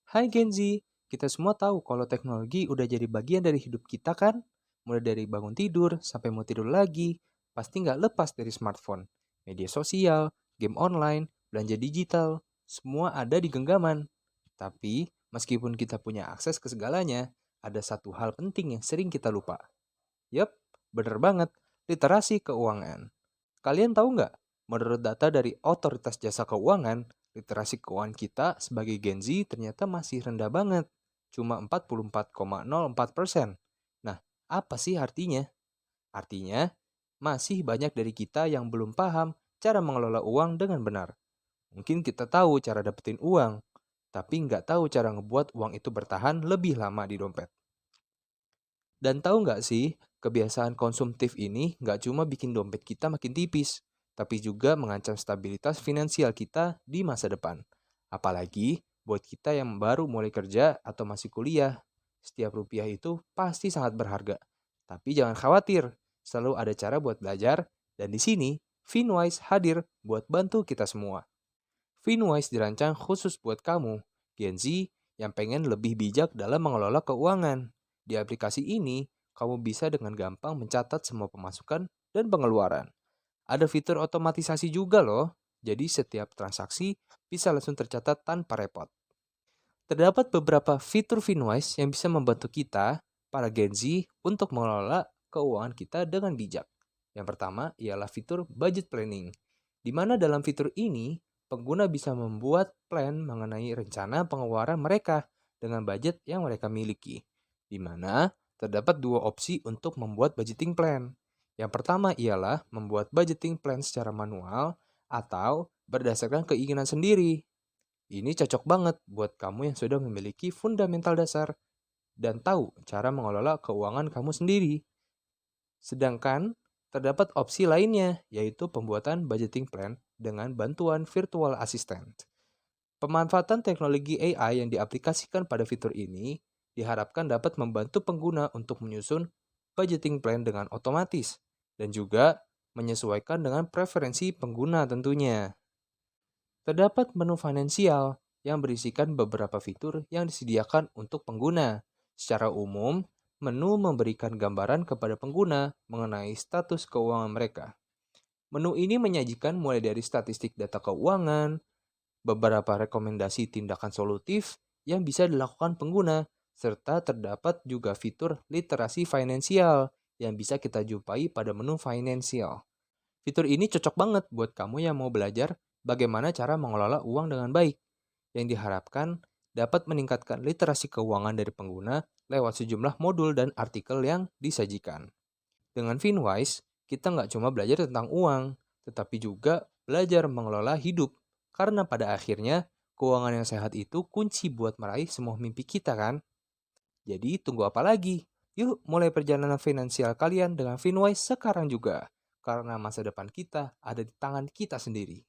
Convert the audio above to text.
Hai Gen Z, kita semua tahu kalau teknologi udah jadi bagian dari hidup kita kan? Mulai dari bangun tidur sampai mau tidur lagi, pasti nggak lepas dari smartphone. Media sosial, game online, belanja digital, semua ada di genggaman. Tapi, meskipun kita punya akses ke segalanya, ada satu hal penting yang sering kita lupa. Yap, bener banget, literasi keuangan. Kalian tahu nggak? Menurut data dari Otoritas Jasa Keuangan, literasi keuangan kita sebagai Gen Z ternyata masih rendah banget. Cuma 44,04%. Nah, apa sih artinya? Artinya, masih banyak dari kita yang belum paham cara mengelola uang dengan benar. Mungkin kita tahu cara dapetin uang, tapi nggak tahu cara ngebuat uang itu bertahan lebih lama di dompet. Dan tahu nggak sih, kebiasaan konsumtif ini nggak cuma bikin dompet kita makin tipis, tapi juga mengancam stabilitas finansial kita di masa depan. Apalagi buat kita yang baru mulai kerja atau masih kuliah, setiap rupiah itu pasti sangat berharga. Tapi jangan khawatir, selalu ada cara buat belajar, dan di sini Finwise hadir buat bantu kita semua. Finwise dirancang khusus buat kamu, Gen Z, yang pengen lebih bijak dalam mengelola keuangan. Di aplikasi ini, kamu bisa dengan gampang mencatat semua pemasukan dan pengeluaran. Ada fitur otomatisasi juga loh, jadi setiap transaksi bisa langsung tercatat tanpa repot. Terdapat beberapa fitur Finwise yang bisa membantu kita, para Gen Z, untuk mengelola keuangan kita dengan bijak. Yang pertama ialah fitur budget planning, di mana dalam fitur ini, pengguna bisa membuat plan mengenai rencana pengeluaran mereka dengan budget yang mereka miliki. Di mana terdapat dua opsi untuk membuat budgeting plan. Yang pertama ialah membuat budgeting plan secara manual atau berdasarkan keinginan sendiri. Ini cocok banget buat kamu yang sudah memiliki fundamental dasar dan tahu cara mengelola keuangan kamu sendiri. Sedangkan terdapat opsi lainnya, yaitu pembuatan budgeting plan dengan bantuan virtual assistant. Pemanfaatan teknologi AI yang diaplikasikan pada fitur ini diharapkan dapat membantu pengguna untuk menyusun budgeting plan dengan otomatis dan juga menyesuaikan dengan preferensi pengguna tentunya. Terdapat menu finansial yang berisikan beberapa fitur yang disediakan untuk pengguna. Secara umum, menu memberikan gambaran kepada pengguna mengenai status keuangan mereka. Menu ini menyajikan mulai dari statistik data keuangan, beberapa rekomendasi tindakan solutif yang bisa dilakukan pengguna, serta terdapat juga fitur literasi finansial yang bisa kita jumpai pada menu finansial. Fitur ini cocok banget buat kamu yang mau belajar bagaimana cara mengelola uang dengan baik, yang diharapkan dapat meningkatkan literasi keuangan dari pengguna lewat sejumlah modul dan artikel yang disajikan. Dengan Finwise, kita nggak cuma belajar tentang uang, tetapi juga belajar mengelola hidup. Karena pada akhirnya, keuangan yang sehat itu kunci buat meraih semua mimpi kita kan? Jadi tunggu apa lagi? Yuk mulai perjalanan finansial kalian dengan Finwise sekarang juga. Karena masa depan kita ada di tangan kita sendiri.